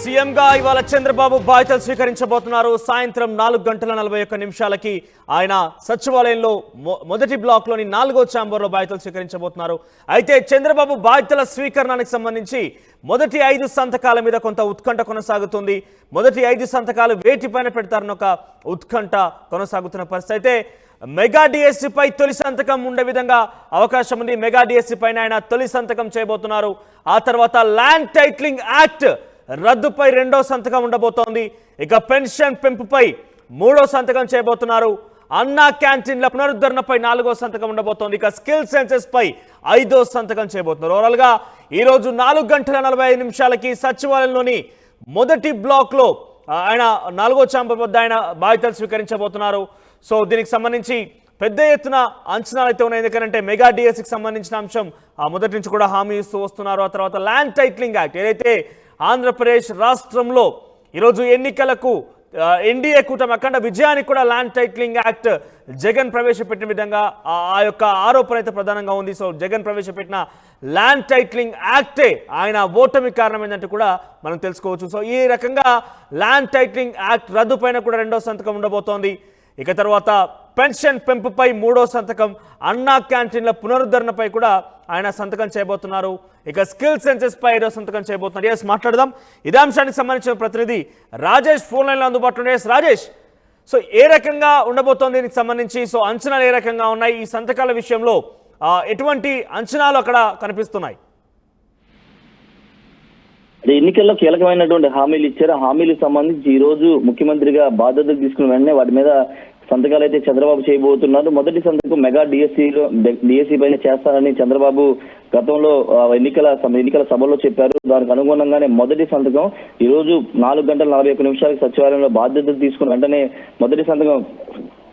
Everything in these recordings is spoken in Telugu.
సీఎంగా ఇవాళ చంద్రబాబు బాధ్యతలు స్వీకరించబోతున్నారు. సాయంత్రం 4:41 ఆయన సచివాలయంలో మొదటి బ్లాక్ లోని 4వ ఛాంబర్లో బాధ్యతలు స్వీకరించబోతున్నారు. అయితే చంద్రబాబు బాధ్యతల స్వీకరణకు సంబంధించి మొదటి 5 సంతకాల మీద కొంత ఉత్కంఠ కొనసాగుతుంది. మొదటి 5 సంతకాలు వేటిపైన పెడతారన్న ఒక ఉత్కంఠ కొనసాగుతున్న పరిస్థితి. అయితే మెగా డిఎస్సి పై తొలి సంతకం ఉండే విధంగా అవకాశం ఉంది. మెగా డిఎస్సి పైన ఆయన తొలి సంతకం చేయబోతున్నారు. ఆ తర్వాత ల్యాండ్ టైటిలింగ్ యాక్ట్ రద్దుపై 2వ సంతకం ఉండబోతోంది. ఇక పెన్షన్ పెంపుపై 3వ సంతకం చేయబోతున్నారు. అన్నా క్యాంటీన్ల పునరుద్ధరణపై 4వ సంతకం ఉండబోతోంది. ఇక స్కిల్ సెన్సెస్ పై 5వ సంతకం చేయబోతున్నారు. ఓవరాల్ గా ఈ రోజు 4:45 సచివాలయంలోని మొదటి బ్లాక్ లో ఆయన 4వ ఛాంబర్ వద్ద ఆయన బాధ్యతలు స్వీకరించబోతున్నారు. సో దీనికి సంబంధించి పెద్ద ఎత్తున అంచనాలు అయితే ఉన్నాయి. ఎందుకంటే మెగా డిఎస్సికి సంబంధించిన అంశం మొదటి నుంచి కూడా హామీ ఇస్తూ వస్తున్నారు. ఆ తర్వాత ల్యాండ్ టైటిలింగ్ యాక్ట్ ఏదైతే ఆంధ్రప్రదేశ్ రాష్ట్రంలో ఈరోజు ఎన్నికలకు ఎన్డీఏ కూటమి అఖండ విజయానికి కూడా ల్యాండ్ టైటిలింగ్ యాక్ట్ జగన్ ప్రవేశపెట్టిన విధంగా ఆ యొక్క ఆరోపణ అయితే ప్రధానంగా ఉంది. సో జగన్ ప్రవేశపెట్టిన ల్యాండ్ టైటిలింగ్ యాక్టే ఆయన ఓటమి కారణం ఏంటంటే కూడా మనం తెలుసుకోవచ్చు. సో ఈ రకంగా ల్యాండ్ టైటిలింగ్ యాక్ట్ రద్దు పైన కూడా 2వ సంతకం ఉండబోతోంది. ఇక తర్వాత పెన్షన్ పెంపుపై 3వ సంతకం, అన్నా క్యాంటీన్ల పునరుద్ధరణపై కూడా ఆయన సంతకం చేయబోతున్నారు. ఇక స్కిల్ సెన్సెస్ పై 5వ సంతకం చేయబోతున్నారు. ఎస్ మాట్లాడదాం. ఇదే అంశానికి సంబంధించిన ప్రతినిధి రాజేష్ ఫోన్ లైన్లో అందుబాటులో. ఎస్ రాజేష్, సో ఏ రకంగా ఉండబోతోంది దీనికి సంబంధించి? సో అంచనాలు ఏ రకంగా ఉన్నాయి? ఈ సంతకాల విషయంలో ఎటువంటి అంచనాలు అక్కడ కనిపిస్తున్నాయి? ఎన్నికల్లో కీలకమైనటువంటి హామీలు ఇచ్చారు. ఆ హామీలకు సంబంధించి ఈ రోజు ముఖ్యమంత్రిగా బాధ్యతలు తీసుకున్న వెంటనే వాటి మీద సంతకాలు అయితే చంద్రబాబు చేయబోతున్నారు. మొదటి సంతకం మెగా డిఎస్సి పైన చేస్తారని చంద్రబాబు గతంలో ఎన్నికల సభలో చెప్పారు. దానికి అనుగుణంగానే మొదటి సంతకం ఈ రోజు 4:41 సచివాలయంలో బాధ్యతలు తీసుకున్న వెంటనే మొదటి సంతకం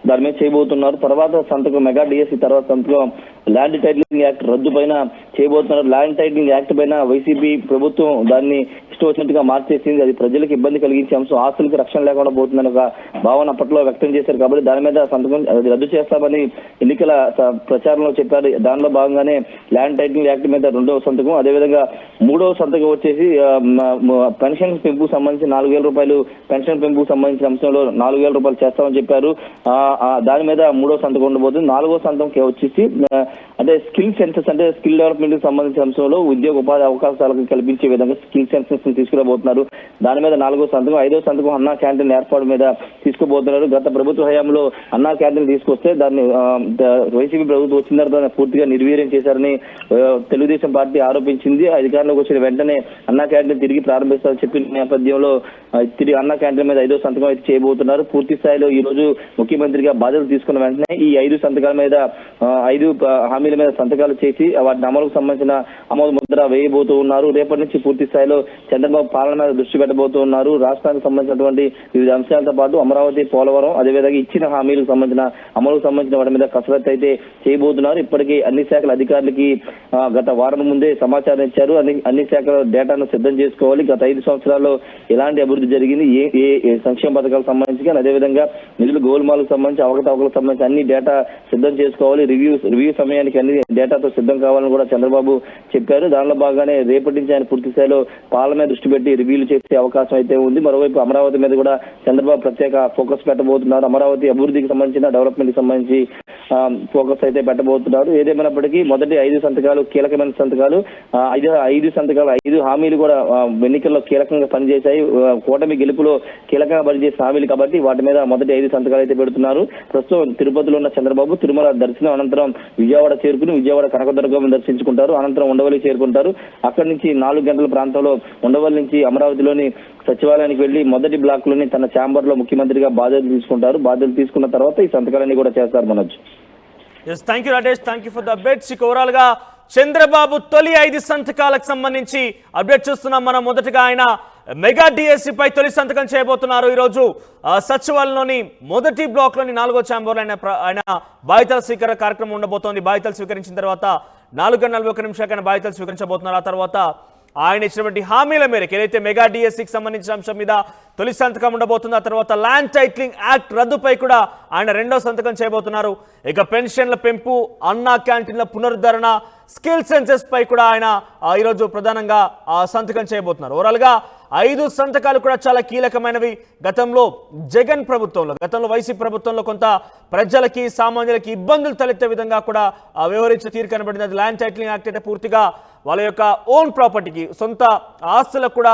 దాని మీద చేయబోతున్నారు. తర్వాత సంతకం మెగా డిఎస్సి, తర్వాత సంతకం ల్యాండ్ టైటిలింగ్ యాక్ట్ రద్దు పైన చేయబోతున్నారు. ల్యాండ్ టైటిలింగ్ యాక్ట్ పైన వైసీపీ ప్రభుత్వం దాన్ని ఇష్టం వచ్చినట్టుగా మార్చేసింది. అది ప్రజలకు ఇబ్బంది కలిగించే అంశం, ఆస్తులకు రక్షణ లేకుండా పోతుందని ఒక భావన అప్పట్లో వ్యక్తం చేశారు. కాబట్టి దాని మీద సంతకం అది రద్దు చేస్తామని ఎన్నికల ప్రచారంలో చెప్పారు. దానిలో భాగంగానే ల్యాండ్ టైటిలింగ్ యాక్ట్ మీద 2వ సంతకం, అదేవిధంగా 3వ సంతకం వచ్చేసి పెన్షన్ పెంపుకు సంబంధించి 4,000 రూపాయలు పెన్షన్ పెంపుకు సంబంధించిన అంశంలో 4,000 రూపాయలు చేస్తామని చెప్పారు. దాని మీద 3వ సంతకం ఉండబోతుంది. 4వ సంతకం వచ్చేసి అంటే స్కిల్ సెన్సెస్, అంటే స్కిల్ డెవలప్మెంట్ కి సంబంధించిన అంశంలో ఉద్యోగ ఉపాధి అవకాశాలకు కల్పించే విధంగా స్కిల్ సెన్సెస్ తీసుకురాబోతున్నారు. దాని మీద 4వ సంతకం. 5వ సంతకం అన్నా క్యాంటీన్ ఏర్పాటు మీద తీసుకోబోతున్నారు. గత ప్రభుత్వ హయాంలో అన్నా క్యాంటీన్ తీసుకొస్తే దాన్ని వైసీపీ ప్రభుత్వం వచ్చిన తర్వాత పూర్తిగా నిర్వీర్యం చేశారని తెలుగుదేశం పార్టీ ఆరోపించింది. అధికారంలోకి వచ్చిన వెంటనే అన్నా క్యాంటీన్ తిరిగి ప్రారంభిస్తారని చెప్పిన నేపథ్యంలో తిరిగి అన్నా క్యాంటీన్ మీద 5వ సంతకం అయితే చేయబోతున్నారు. పూర్తి స్థాయిలో ఈ రోజు ముఖ్యమంత్రిగా బాధ్యతలు తీసుకున్న వెంటనే ఈ 5 సంతకాల మీద 5 హామీల మీద సంతకాలు చేసి వాటిని అమలుకు సంబంధించిన ఆమోద ముద్ర వేయబోతూ ఉన్నారు. రేపటి నుంచి పూర్తి స్థాయిలో చంద్రబాబు పాలన మీద దృష్టి పెట్టబోతూ ఉన్నారు. రాష్ట్రానికి సంబంధించినటువంటి వివిధ అంశాలతో పాటు అమరావతి, పోలవరం, అదేవిధంగా ఇచ్చిన హామీలకు సంబంధించిన అమలుకు సంబంధించిన వాటి మీద కసరత్తు అయితే చేయబోతున్నారు. ఇప్పటికీ అన్ని శాఖల అధికారులకి గత వారం ముందే సమాచారం ఇచ్చారు. అన్ని శాఖల డేటాను సిద్ధం చేసుకోవాలి. గత 5 సంవత్సరాల్లో ఎలాంటి అభివృద్ధి జరిగింది, ఏ సంక్షేమ పథకాలకు సంబంధించి కానీ అదేవిధంగా నిధులు గోల్మాలకు సంబంధించి అవకతవకలకు సంబంధించి అన్ని డేటా సిద్ధం చేసుకోవాలి. రివ్యూ సమయానికి అన్ని డేటాతో సిద్ధం కావాలని కూడా చంద్రబాబు చెప్పారు. దానిలో భాగంగానే రేపటి నుంచి ఆయన పూర్తి స్థాయిలో పాలన మీద దృష్టి పెట్టి రివ్యూలు చేసే అవకాశం అయితే ఉంది. మరోవైపు అమరావతి మీద కూడా చంద్రబాబు ప్రత్యేక ఫోకస్ పెట్టబోతున్నారు. అమరావతి అభివృద్ధికి సంబంధించిన డెవలప్మెంట్ కి సంబంధించి ఫోకస్ అయితే పెట్టబోతున్నారు. ఏదేమైనప్పటికీ మొదటి 5 సంతకాలు కీలకమైన సంతకాలు. 5 సంతకాలు 5 హామీలు కూడా ఎన్నికల్లో కీలకంగా పనిచేశాయి. కూటమి గెలుపులో కీలకంగా పనిచేసే హామీలు కాబట్టి వాటి మీద మొదటి 5 సంతకాలు అయితే పెడుతున్నారు. ప్రస్తుతం తిరుపతిలో ఉన్న చంద్రబాబు తిరుమల దర్శనం అనంతరం విజయవాడ చేరుకుని విజయవాడ కనకదుర్గం దర్శించుకుంటారు. అనంతరం ఉండవల్లి చేరుకుంటారు. అక్కడి నుంచి 4 గంటల ప్రాంతంలో ఉండవల్లి నుంచి అమరావతిలోని సచివాలయానికి వెళ్లి మొదటి బ్లాక్ లోని తన ఛాంబర్ లో ముఖ్యమంత్రిగా బాధ్యతలు తీసుకుంటారు. బాధ్యతలు తీసుకున్న తర్వాత ఈ సంతకాలన్నీ కూడా చేస్తారు. Manoj. Thank you Rajesh, thank you for the updates. Overall గా చంద్రబాబు తొలి 5 సంతకాలకు సంబంధించి అప్డేట్ చూస్తున్నాం మనం. మొదటగా ఆయన మెగా డిఎస్సి పై తొలి సంతకం చేయబోతున్నారు. ఈరోజు సచివాలయంలోని మొదటి బ్లాక్ లోని 4వ ఛాంబర్ ఆయన బాధ్యతల స్వీకార కార్యక్రమం ఉండబోతోంది. బాధ్యతలు స్వీకరించిన తర్వాత 4:41 బాధ్యతలు స్వీకరించబోతున్నారు. ఆ తర్వాత ఆయన ఇచ్చినటువంటి హామీల మేరకు ఏదైతే మెగా డిఎస్సికి సంబంధించిన అంశం మీద తొలి సంతకం ఉండబోతుంది. ఆ తర్వాత ల్యాండ్ టైటిలింగ్ యాక్ట్ రద్దుపై కూడా ఆయన 2వ సంతకం చేయబోతున్నారు. ఇక పెన్షన్ల పెంపు, అన్నా క్యాంటీన్ల పునరుద్ధరణ, స్కిల్ సెన్సెస్ పై కూడా ఆయన ఈరోజు ప్రధానంగా సంతకం చేయబోతున్నారు. ఓవరాల్గా 5 సంతకాలు కూడా చాలా కీలకమైనవి. గతంలో జగన్ ప్రభుత్వంలో, గతంలో వైసీపీ ప్రభుత్వంలో కొంత ప్రజలకి సామాన్యులకి ఇబ్బందులు తలెత్తే విధంగా కూడా వ్యవహరించిన తీరు కనబడింది. అది ల్యాండ్ టైటిలింగ్ యాక్ట్ అయితే పూర్తిగా వాళ్ళ యొక్క ఓన్ ప్రాపర్టీకి, సొంత ఆస్తులకు కూడా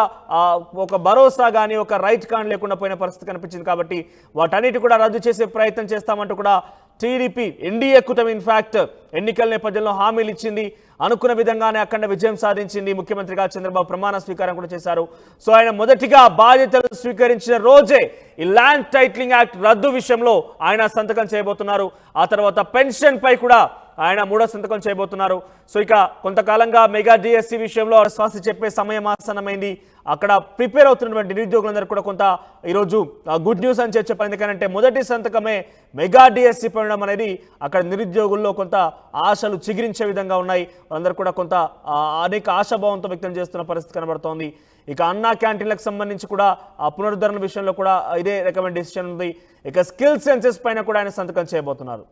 ఒక భరోసా కానీ ఒక రైట్ కానీ లేకుండా పోయిన పరిస్థితి కనిపించింది. కాబట్టి వాటన్నిటి కూడా రద్దు చేసే ప్రయత్నం చేస్తామంటూ కూడా టీడీపీ ఎన్డీఏ కూటమి ఇన్ఫాక్ట్ ఎన్నికల నేపథ్యంలో హామీలు ఇచ్చింది. అనుకున్న విధంగానే అఖండ విజయం సాధించింది. ముఖ్యమంత్రిగా చంద్రబాబు ప్రమాణ స్వీకారం కూడా చేశారు. సో ఆయన మొదటిగా బాధ్యతలు స్వీకరించిన రోజే ఈ ల్యాండ్ టైటిలింగ్ యాక్ట్ రద్దు విషయంలో ఆయన సంతకం చేయబోతున్నారు. ఆ తర్వాత పెన్షన్ పై కూడా ఆయన 3వ సంతకం చేయబోతున్నారు. సో ఇక కొంతకాలంగా మెగా డిఎస్సి విషయంలో శ్వాస చెప్పే సమయం ఆసన్నమైంది. అక్కడ ప్రిపేర్ అవుతున్నటువంటి నిరుద్యోగులందరూ కూడా కొంత ఈరోజు గుడ్ న్యూస్ అని చెప్పారు. ఎందుకంటే మొదటి సంతకమే మెగా డిఎస్సి పడడం అనేది అక్కడ నిరుద్యోగుల్లో కొంత ఆశలు చిగురించే విధంగా ఉన్నాయి. వాళ్ళందరూ కూడా కొంత అనేక ఆశాభావంతో వ్యక్తం చేస్తున్న పరిస్థితి కనబడుతోంది. ఇక అన్నా క్యాంటీన్లకు సంబంధించి కూడా పునరుద్ధరణ విషయంలో కూడా ఇదే రకమైన డిసిషన్ ఉంది. ఇక స్కిల్ సెన్సెస్ పైన కూడా ఆయన సంతకం చేయబోతున్నారు.